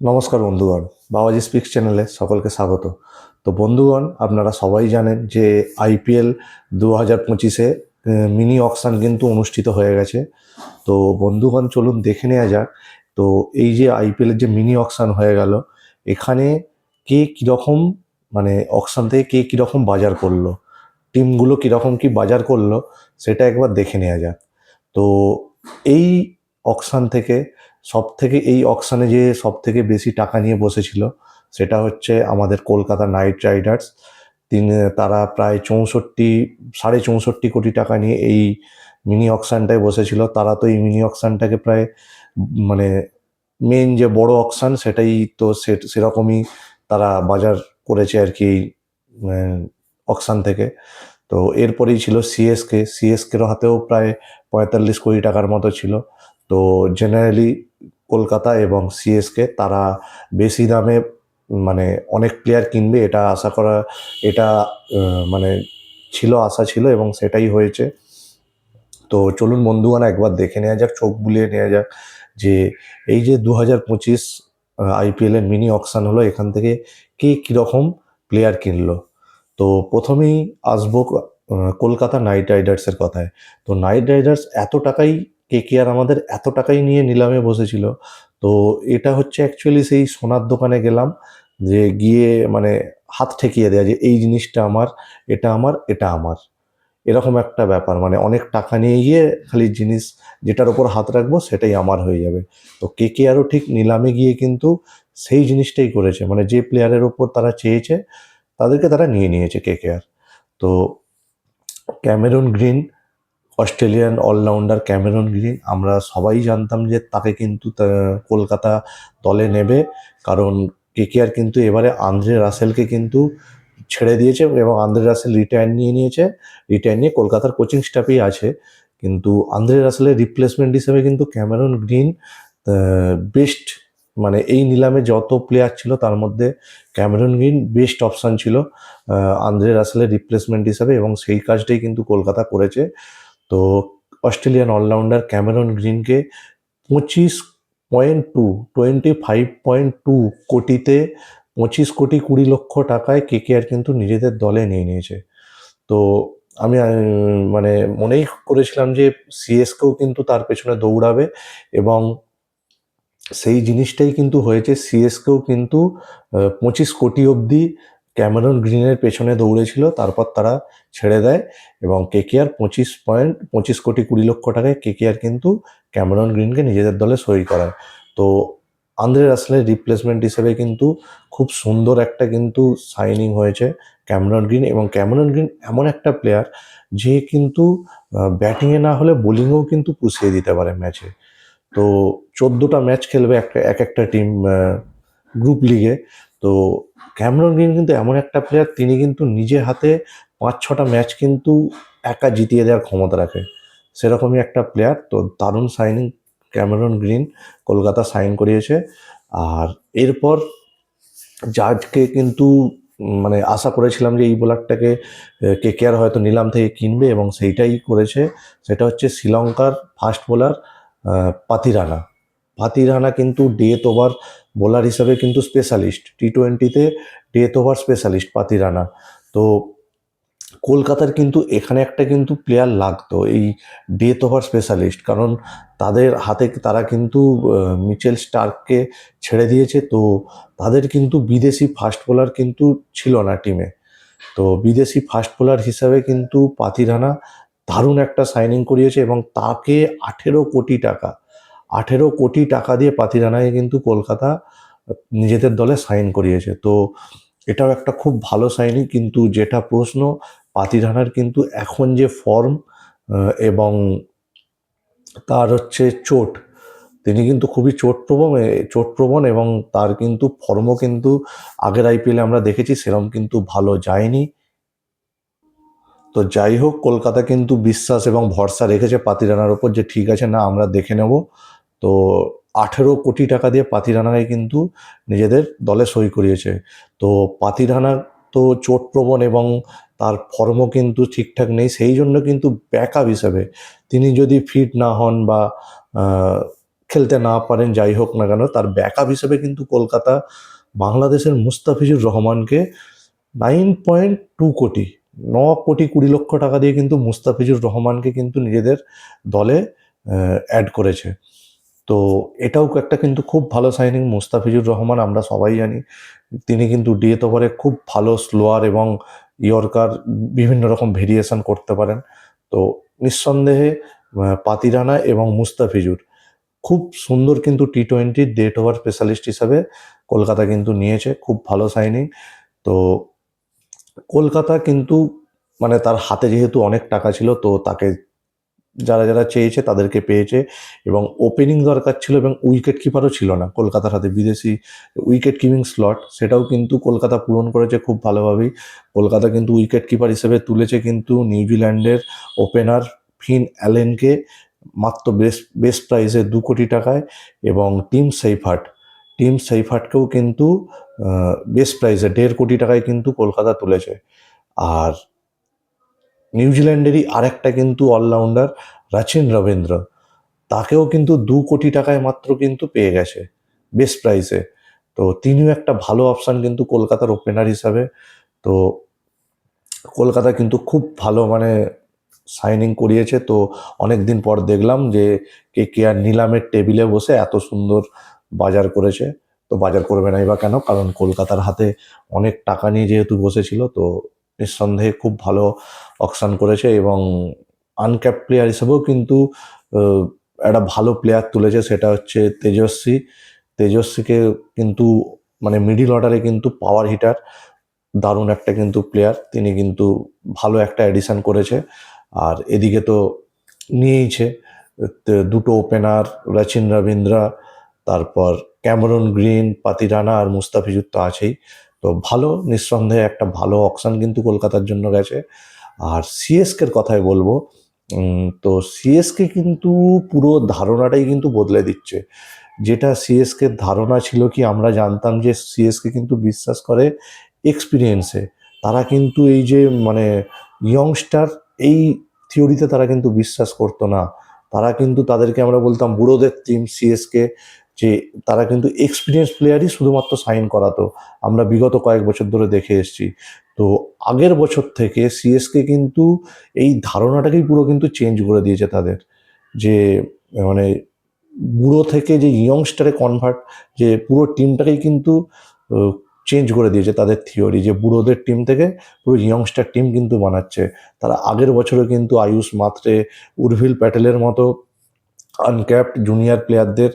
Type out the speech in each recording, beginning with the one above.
নমস্কার বন্ধুগণ, বাবাজি স্পিক্স চ্যানেলে সকলকে স্বাগত। তো বন্ধুগণ, আপনারা সবাই জানেন যে আইপিএল 2025-এ মিনি অকশন কিন্তু অনুষ্ঠিত হয়ে গেছে। তো বন্ধুগণ, চলুন দেখে নেওয়া যাক। তো এই যে আইপিএলের যে মিনি অকশন হয়ে গেল, এখানে কে কীরকম, মানে অকশন থেকে কে কীরকম বাজার করলো, টিমগুলো কীরকম কী বাজার করলো, সেটা একবার দেখে নেওয়া যাক। তো এই অকশান থেকে এই অকশানে যে সবথেকে বেশি টাকা নিয়ে বসেছিল সেটা হচ্ছে আমাদের কলকাতা নাইট রাইডার্স। তারা প্রায় 64 কোটি টাকা নিয়ে এই মিনি অকশানটায় বসেছিল। তারা তো এই মিনি অকশানটাকে প্রায় মানে মেন যে বড় অকশান সেটাই তো সেরকমই তারা বাজার করেছে আর কি এই অকশান থেকে। তো এরপরেই ছিল সিএসকের হাতেও প্রায় 45 কোটি টাকার মতো ছিল। তো জেনারেলি কলকাতা এবং সিএসকে তারা বেশি দামে মানে অনেক প্লেয়ার কিনবে এটা আশা করা, এটা মানে আশা ছিল এবং সেটাই হয়েছে। তো চলুন বন্ধুগণ, একবার দেখে নেওয়া যাক, চোখ বুলিয়ে নেওয়া যাক যে এই যে 2025 আইপিএলের মিনি অকশন হলো, এখান থেকে কে কীরকম প্লেয়ার কিনলো। তো প্রথমেই আসবো কলকাতা নাইট রাইডার্সের কথায়। তো নাইট রাইডার্স এত টাকাই, কেকেআর আমাদের এত টাকাই নিয়ে নিলামে বসেছিল। তো এটা হচ্ছে অ্যাকচুয়ালি সেই সোনার দোকানে গেলাম, যে গিয়ে মানে হাত ঠেকিয়ে দেয়া যে এই জিনিসটা আমার, এটা আমার, এটা আমার, এরকম একটা ব্যাপার। মানে অনেক টাকা নিয়ে গিয়ে খালি জিনিস যেটার ওপর হাত রাখবো সেটাই আমার হয়ে যাবে। তো কেকেআরও ঠিক নিলামে গিয়ে কিন্তু সেই জিনিসটাই করেছে, মানে যে প্লেয়ারের ওপর তারা চেয়েছে তাদেরকে তারা নিয়ে নিয়েছে কেকেআর। তো Cameron Green, Australian all rounder Cameron Green, আমরা সবাই জানতাম যে তাকে কিন্তু কলকাতা দলে নেবে, কারণ কেকেআর কিন্তু এবারে আন্দ্রে রাসেলকে কিন্তু ছেড়ে দিয়েছে এবং আন্দ্রে রাসেল রিটায়ার নিয়ে কলকাতার কোচিং স্টাফেই আছে। কিন্তু আন্দ্রে রাসেলের রিপ্লেসমেন্ট হিসেবে কিন্তু ক্যামেরন গ্রিন বেস্ট, মানে এই নিলামে যত প্লেয়ার ছিল তার মধ্যে ক্যামেরন গ্রিন বেস্ট অপশান ছিল আন্দ্রে রাসেলের রিপ্লেসমেন্ট হিসাবে, এবং সেই কাজটাই কিন্তু কলকাতা করেছে। তো অস্ট্রেলিয়ান অলরাউন্ডার ক্যামেরন গ্রিনকে 25.2 25 কোটি 20 লক্ষ টাকায় কেকেআর কিন্তু নিজেদের দলে নিয়ে নিয়েছে। তো আমি মানে মনেই করেছিলাম যে সিএসকেও কিন্তু তার পেছনে দৌড়াবে, এবং সেই জিনিসটাই কিন্তু হয়েছে। সিএসকেও কিন্তু 25 কোটি অবধি ক্যামেরন গ্রিনের পেছনে দৌড়েছিল, তারপর তারা ছেড়ে দেয় এবং কেকেআর 25 কোটি 20 লক্ষ টাকায় কেকেআর কিন্তু ক্যামেরন গ্রিনকে নিজেদের দলে সই করায়। তো আন্দ্রে রাসেলের রিপ্লেসমেন্ট হিসেবে কিন্তু খুব সুন্দর একটা কিন্তু সাইনিং হয়েছে ক্যামেরন গ্রিন, এবং ক্যামেরন গ্রিন এমন একটা প্লেয়ার যে কিন্তু ব্যাটিংয়ে না হলে বোলিংয়েও কিন্তু পুষিয়ে দিতে পারে ম্যাচে। তো 14টা ম্যাচ খেলবে একটা টিম গ্রুপ লিগে। তো ক্যামেরন গ্রিন কিন্তু এমন একটা প্লেয়ার, তিনি কিন্তু নিজে হাতে 5-6টা ম্যাচ কিন্তু একা জিতিয়ে দেওয়ার ক্ষমতা রাখে, সেরকমই একটা প্লেয়ার। তো দারুণ signing Cameron Green, Kolkata sign করিয়েছে। আর এরপর জাজকে কিন্তু মানে আশা করেছিলাম যে এই বোলারটাকে কেকেআর হয়তো নিলাম থেকে কিনবে, এবং সেইটাই করেছে। সেটা হচ্ছে শ্রীলঙ্কার ফাস্ট বোলার পাতি রানা কিন্তু ডেথ ওভার বোলার হিসাবে কিন্তু স্পেশালিস্ট, টি20-তে ডেথ ওভার স্পেশালিস্ট পাতি রানা। তো কলকাতার কিন্তু এখানে একটা কিন্তু প্লেয়ার লাগতো, এই ডেথ ওভার স্পেশালিস্ট, কারণ তাদের হাতে তারা কিন্তু মিচেল স্টার্ককে ছেড়ে দিয়েছে। তো তাদের কিন্তু বিদেশি ফাস্ট বোলার কিন্তু ছিল না টিমে। তো বিদেশি ফাস্ট বোলার হিসাবে কিন্তু পাতিরানা দারুণ একটা সাইনিং করিয়েছে, এবং তাকে 18 কোটি টাকা দিয়ে পাতিরানাকে কিন্তু কলকাতা নিজেদের দলে সাইন করিয়েছে। তো এটাও একটা খুব ভালো সাইনিং। কিন্তু যেটা প্রশ্ন, পাতিরানার কিন্তু এখন যে ফর্ম এবং তার হচ্ছে চোট, তিনি কিন্তু খুবই চোটপ্রবণ এবং তার কিন্তু ফর্মও কিন্তু আগের আইপিএলে আমরা দেখেছি সেরকম কিন্তু ভালো যায়নি। তো যাই হোক, কলকাতা কিন্তু বিশ্বাস এবং ভরসা রেখেছে পাতিরানার ওপর যে ঠিক আছে, না আমরা দেখে নেব। তো 18 কোটি টাকা দিয়ে পাতিরানাকে কিন্তু নিজেদের দলে সই করিয়েছে। তো পাতিরানা তো চোটপ্রবণ এবং তার ফর্মও কিন্তু ঠিকঠাক নেই, সেই জন্য কিন্তু ব্যাকআপ হিসেবে তিনি যদি ফিট না হন বা খেলতে না পারেন, যাই হোক না কেন, তার ব্যাকআপ হিসেবে কিন্তু কলকাতা বাংলাদেশের মুস্তাফিজুর রহমানকে 9.2 কোটি, 9,20,00,000 টাকা দিয়ে কিন্তু মুস্তাফিজুর রহমানকে কিন্তু নিজেদের দলে অ্যাড করেছে। তো এটাও একটা কিন্তু খুব ভালো সাইনিং। মুস্তাফিজুর রহমান আমরা সবাই জানি তিনি কিন্তু ডেথ ওভারে খুব ভালো স্লোয়ার এবং ইয়র্কার বিভিন্ন রকম ভেরিয়েশন করতে পারেন। তো নিঃসন্দেহে পাতিরানা এবং মুস্তাফিজুর খুব সুন্দর কিন্তু টি-20 ডেথ ওভার স্পেশালিস্ট হিসাবে কলকাতা কিন্তু নিয়েছে, খুব ভালো সাইনিং। তো কলকাতা কিন্তু মানে তার হাতে যেহেতু অনেক টাকা ছিল, তো তাকে যারা যারা চেয়েছে তাদেরকে পেয়েছে, এবং ওপেনিং দরকার ছিল এবং উইকেট কিপারও ছিল না কলকাতার হাতে, বিদেশি উইকেট কিপিং স্লট, সেটাও কিন্তু কলকাতা পূরণ করেছে খুব ভালোভাবেই। কলকাতা কিন্তু উইকেট কিপার হিসেবে তুলেছে কিন্তু নিউজিল্যান্ডের ওপেনার ফিন অ্যালেনকে মাত্র বেস্ট প্রাইসে 2 কোটি টাকায়, এবং টিম সেইফার্টকেও কিন্তু বেস্ট প্রাইসে 1.5 কোটি টাকায় কিন্তু কলকাতা তুলেছে। আর নিউজিল্যান্ডেরই আরেকটা কিন্তু অলরাউন্ডার রাচিন রবীন্দ্র, তাকেও কিন্তু 2 কোটি টাকায় মাত্র কিন্তু পেয়ে গেছে বেস্ট প্রাইসে। তো তিনিও একটা ভালো অপশান কিন্তু কলকাতার ওপেনার হিসাবে। তো কলকাতা কিন্তু খুব ভালো মানে সাইনিং করিয়েছে। তো অনেক দিন পর দেখলাম যে KKR নিলামের টেবিলে বসে এত সুন্দর বাজার করেছে। তো বাজার করবে নাই বা কেন, কারণ কলকাতার হাতে অনেক টাকা নিয়ে যেহেতু বসেছিল, তো নিঃসন্দেহে খুব ভালো অকশন করেছে, এবং আনক্যাপ প্লেয়ার হিসেবেও কিন্তু আহ, একটা ভালো প্লেয়ার তুলেছে, সেটা হচ্ছে তেজস্বীকে কিন্তু মানে মিডিল অর্ডারে কিন্তু পাওয়ার হিটার, দারুণ একটা কিন্তু প্লেয়ার, তিনি কিন্তু ভালো একটা অ্যাডিশন করেছে। আর এদিকে তো নিয়েইছে দুটো ওপেনার, রাচিন রবীন্দ্রা, তারপর ক্যামেরন গ্রিন, পাতিরানা আর মুস্তাফিজুর তো আছেই। তো ভালো, নিঃসন্দেহে একটা ভালো অকশন কিন্তু কলকাতার জন্য গেছে। আর সিএসকের কথাই বলবো, তো সিএসকে কিন্তু পুরো ধারণাটাই কিন্তু বদলে দিচ্ছে। যেটা সিএসকের ধারণা ছিল কি, আমরা জানতাম যে সিএসকে কিন্তু বিশ্বাস করে এক্সপিরিয়েন্সে, তারা কিন্তু এই যে মানে ইয়ংস্টার, এই থিওরিতে তারা কিন্তু বিশ্বাস করতো না। তারা কিন্তু তাদেরকে আমরা বলতাম বুড়োদের টিম সিএসকে, যে তারা কিন্তু এক্সপিরিয়েন্স প্লেয়ারই শুধুমাত্র সাইন করাতো, আমরা বিগত কয়েক বছর ধরে দেখে এসেছি। তো আগের বছর থেকে সিএসকে কিন্তু এই ধারণাটাকেই পুরো কিন্তু চেঞ্জ করে দিয়েছে তাদের, যে মানে বুড়ো থেকে যে ইয়ংস্টারে কনভার্ট, যে পুরো টিমটাকেই কিন্তু চেঞ্জ করে দিয়েছে তাদের থিওরি, যে বুড়োদের টিম থেকে পুরো ইয়ংস্টার টিম কিন্তু বানাচ্ছে। তারা আগের বছরে কিন্তু আয়ুষ মাত্রে, উর্ভিল প্যাটেলের মতো আনক্যাপড জুনিয়র প্লেয়ারদের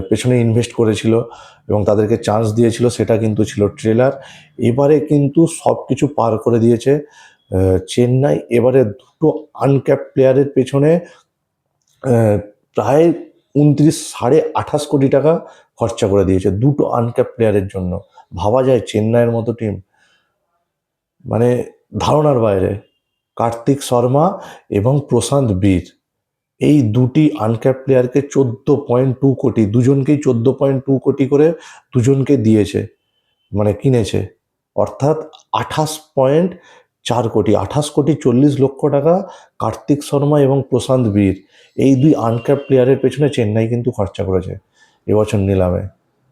পেছনে ইনভেস্ট করেছিল এবং তাদেরকে চান্স দিয়েছিল, সেটা কিন্তু ছিল ট্রেলার। এবারে কিন্তু সব কিছু পার করে দিয়েছে চেন্নাই। এবারে দুটো আনক্যাপড প্লেয়ারের পেছনে প্রায় 29, 28 কোটি টাকা খরচা করে দিয়েছে দুটো আনক্যাপ প্লেয়ারের জন্য। ভাবা যায় চেন্নাইয়ের মতো টিম, মানে ধারণার বাইরে। কার্তিক শর্মা এবং প্রশান্ত বীর, এই দুটি আনক্যাপ প্লেয়ারকে 14.2 কোটি, দুজনকেই 14.2 কোটি করে দুজনকে দিয়েছে, মানে কিনেছে। অর্থাৎ 28.4 কোটি, 28,40,00,000 টাকা কার্তিক শর্মা এবং প্রশান্ত বীর, এই দুই আনক্যাপ প্লেয়ারের পেছনে চেন্নাই কিন্তু খরচা করেছে এবছর নিলামে।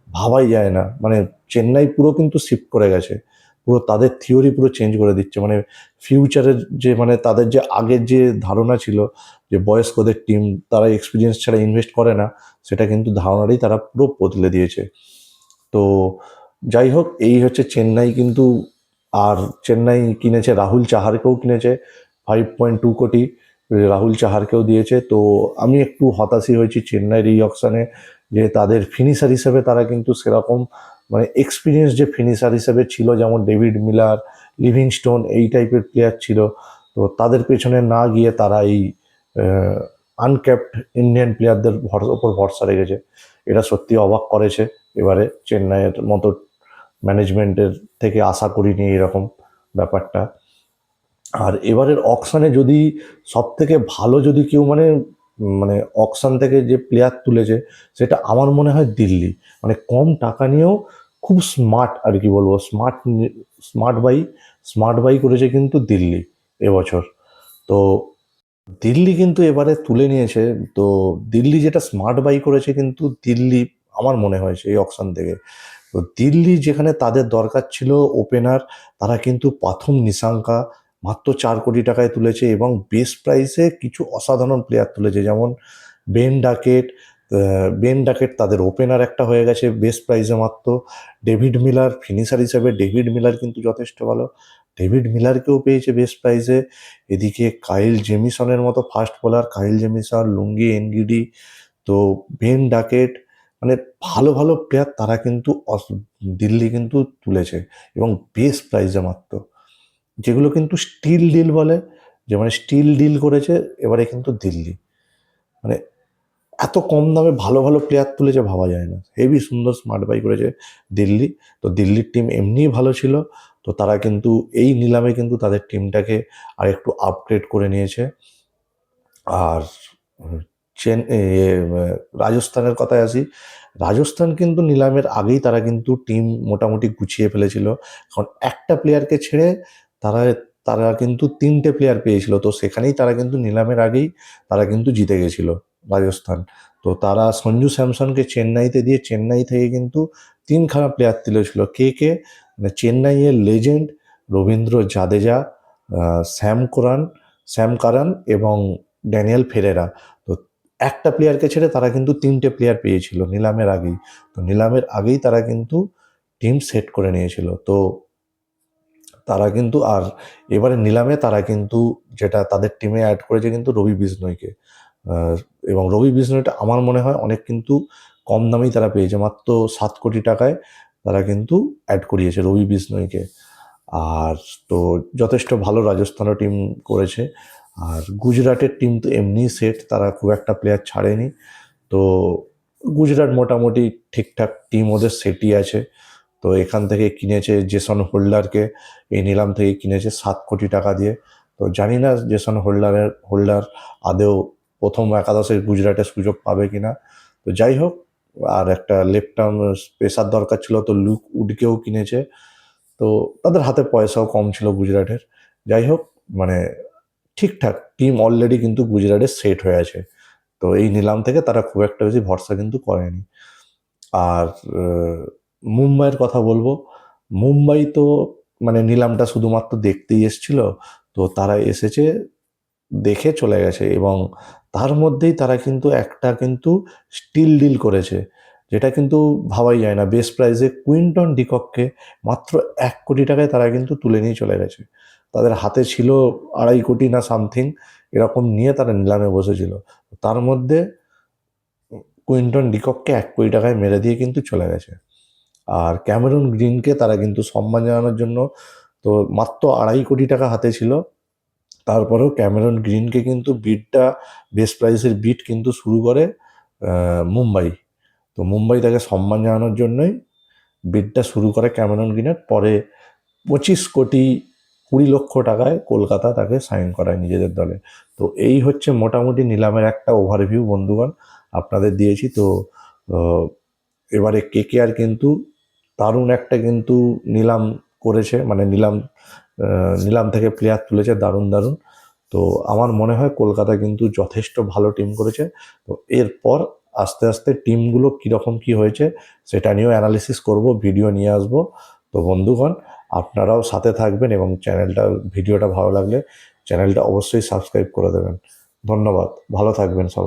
ভাবাই যায় না, মানে চেন্নাই পুরো কিন্তু শিফট করে গেছে, পুরো তাদের থিওরি পুরো চেঞ্জ করে দিচ্ছে। মানে ফিউচারের যে মানে তাদের যে আগের যে ধারণা ছিল যে বয়স্কদের টিম, তারা এক্সপিরিয়েন্স ছাড়া ইনভেস্ট করে না, সেটা কিন্তু ধারণাটাই তারা পুরো বদলে দিয়েছে। তো যাই হোক, এই হচ্ছে চেন্নাই কিন্তু। আর চেন্নাই কিনেছে রাহুল চাহারকেও কিনেছে 5.2 কোটি, রাহুল চাহারকেও দিয়েছে। তো আমি একটু হতাশই হয়েছি চেন্নাইয়ের এই অকশানে, যে তাদের ফিনিশার হিসেবে তারা কিন্তু সেরকম মানে এক্সপিরিয়েন্স যে ফিনিশার হিসেবে ছিল, যেমন ডেভিড মিলার, লিভিংস্টোন, এই টাইপের প্লেয়ার ছিল, তো তাদের পেছনে না গিয়ে তারা এই আনক্যাপড ইন্ডিয়ান প্লেয়ারদের ওপর ভরসা রেখেছে। এটা সত্যি অবাক করেছে। এবারে চেন্নাইয়ের মতো ম্যানেজমেন্টের থেকে আশা করিনি এরকম ব্যাপারটা। আর এবারের অকশানে যদি সব থেকে ভালো যদি কেউ মানে মানে অকশান থেকে যে প্লেয়ার তুলেছে, সেটা আমার মনে হয় দিল্লি। মানে কম টাকা নিয়েও খুব স্মার্ট, আর কি বলবো, স্মার্ট বাই করেছে কিন্তু দিল্লি এবছর। তো দিল্লি কিন্তু এবারে তুলে নিয়েছে। তো দিল্লি যেটা স্মার্ট বাই করেছে কিন্তু দিল্লি, আমার মনে হয় সেই অকশন থেকে। তো দিল্লি যেখানে তাদের দরকার ছিল ওপেনার, তারা কিন্তু প্রথম নিশাঙ্কা মাত্র 4 কোটি টাকায় তুলেছে এবং বেস্ট প্রাইসে কিছু অসাধারণ প্লেয়ার তুলেছে, যেমন বেন ডাকেট। বেন ডাকেট তাদের ওপেনার একটা হয়ে গেছে বেস্ট প্রাইসে মাত্র। ডেভিড মিলার ফিনিশার হিসেবে ডেভিড মিলার কিন্তু যথেষ্ট ভালো, ডেভিড মিলারকেও পেয়েছে বেস্ট প্রাইসে। এদিকে কাইল জেমিসনের মতো ফাস্ট বোলার, কাইল জেমিসন, লুঙ্গি এনগিডি, তো বেন ডাকেট, মানে ভালো ভালো প্লেয়ার তারা কিন্তু দিল্লি কিন্তু তুলেছে এবং বেস্ট প্রাইসে মাত্র, যেগুলো কিন্তু স্টিল ডিল বলে, যে মানে স্টিল ডিল করেছে এবারে কিন্তু দিল্লি। মানে এত কম দামে ভালো ভালো প্লেয়ার তুলেছে ভাবা যায় না, হেভি সুন্দর স্মার্ট বাই করেছে দিল্লি। তো দিল্লির টিম এমনিই ভালো ছিল, তো তারা কিন্তু এই নিলামে কিন্তু তাদের টিমটাকে আর একটু আপগ্রেড করে নিয়েছে। আর রাজস্থানের কথায় আসি, রাজস্থান কিন্তু নিলামের আগেই তারা কিন্তু টিম মোটামুটি গুছিয়ে ফেলেছিল, কারণ একটা প্লেয়ারকে ছেড়ে তারা তারা কিন্তু 3টে প্লেয়ার পেয়েছিল, তো সেখানেই তারা কিন্তু নিলামের আগেই তারা কিন্তু জিতে গেছিল রাজস্থান। তো তারা সঞ্জু স্যামসনকে চেন্নাইতে দিয়ে চেন্নাই থেকে কিন্তু 3খানা প্লেয়ার তুলেছিল। কে মানে চেন্নাইয়ের legend Rabindra Jadeja, Sam Curran এবং ড্যানিয়েল ফেরেরা। তো একটা প্লেয়ারকে ছেড়ে তারা কিন্তু 3টে প্লেয়ার পেয়েছিল নিলামের আগেই। তো নিলামের আগেই তারা কিন্তু টিম সেট করে নিয়েছিল। তো তারা কিন্তু আর এবারে নিলামে তারা কিন্তু যেটা তাদের টিমে অ্যাড করেছে কিন্তু রবি বিষ্ণয়কে। এবং রবি বিষ্ণয়টা আমার মনে হয় অনেক কিন্তু কম দামেই তারা পেয়েছে, মাত্র 7 কোটি টাকায় তারা কিন্তু অ্যাড করিয়েছে রবি বিষ্ণয়কে। আর তো যথেষ্ট ভালো রাজস্থানও টিম করেছে। আর গুজরাটের টিম তো এমনিই সেট, তারা খুব একটা প্লেয়ার ছাড়েনি। তো গুজরাট মোটামুটি ঠিকঠাক টিম ওদের সেটই আছে। তো এখান থেকে কিনেছে জেসন হোল্ডারকে, এই নিলাম থেকে কিনেছে 7 কোটি টাকা দিয়ে। তো জানি না জেসন হোল্ডার আদৌ প্রথম একাদশের গুজরাটের সুযোগ পাবে কিনা। তো যাই হোক, আর একটা লেফট আর্ম পেসার দরকার ছিল, তো লুক উডকেও কিনেছে। তো তাদের হাতে পয়সাও কম ছিল গুজরাটের। যাই হোক, মানে ঠিকঠাক টিম অলরেডি কিন্তু গুজরাটের সেট হয়ে আছে। তো এই নিলাম থেকে তারা খুব একটা বেশি ভরসা কিন্তু করেনি। আর মুম্বাইয়ের কথা বলবো, মুম্বাই তো মানে নিলামটা শুধুমাত্র দেখতেই এসেছিল। তো তারা এসেছে, দেখে চলে গেছে এবং তার মধ্যেই তারা কিন্তু একটা কিন্তু স্টিল ডিল করেছে, যেটা কিন্তু ভাবাই যায় না। বেস্ট প্রাইসে কুইন্টন ডিকককে মাত্র 1 কোটি টাকায় তারা কিন্তু তুলে নিয়ে চলে গেছে। তাদের হাতে ছিল 2.5 কোটি না সামথিং, এরকম নিয়ে তারা নিলামে বসেছিল। তার মধ্যে কুইন্টন ডিকককে 1 কোটি টাকায় মেরে দিয়ে কিন্তু চলে গেছে। আর ক্যামেরন গ্রিনকে তারা কিন্তু সম্মান জানানোর জন্য, তো মাত্র 2.5 কোটি টাকা হাতে ছিল, তারপরেও ক্যামেরন গ্রিনকে কিন্তু বেস্ট প্রাইসের বিট কিন্তু শুরু করে মুম্বাই। তো মুম্বাই তাকে সম্মান জানানোর জন্যই বিটটা শুরু করে ক্যামেরন গ্রিনের। পরে 25 কোটি 20 লক্ষ টাকায় কলকাতা তাকে সাইন করায় নিজেদের দলে। তো এই হচ্ছে মোটামুটি নিলামের একটা ওভারভিউ বন্ধুগণ আপনাদের দিয়েছি। তো এবারে কেকেআর কিন্তু দারুণ একটা কিন্তু নিলাম করেছে, মানে নিলাম থেকে প্লেয়ার তুলেছে দারুণ দারুণ। তো আমার মনে হয় কলকাতা কিন্তু যথেষ্ট ভালো টিম করেছে। তো এরপর আস্তে আস্তে টিমগুলো কীরকম কী হয়েছে সেটা নিয়েও অ্যানালিসিস করব, ভিডিও নিয়ে আসবো। তো বন্ধুগণ, আপনারাও সাথে থাকবেন এবং ভিডিওটা ভালো লাগলে চ্যানেলটা অবশ্যই সাবস্ক্রাইব করে দেবেন। ধন্যবাদ, ভালো থাকবেন সবাই।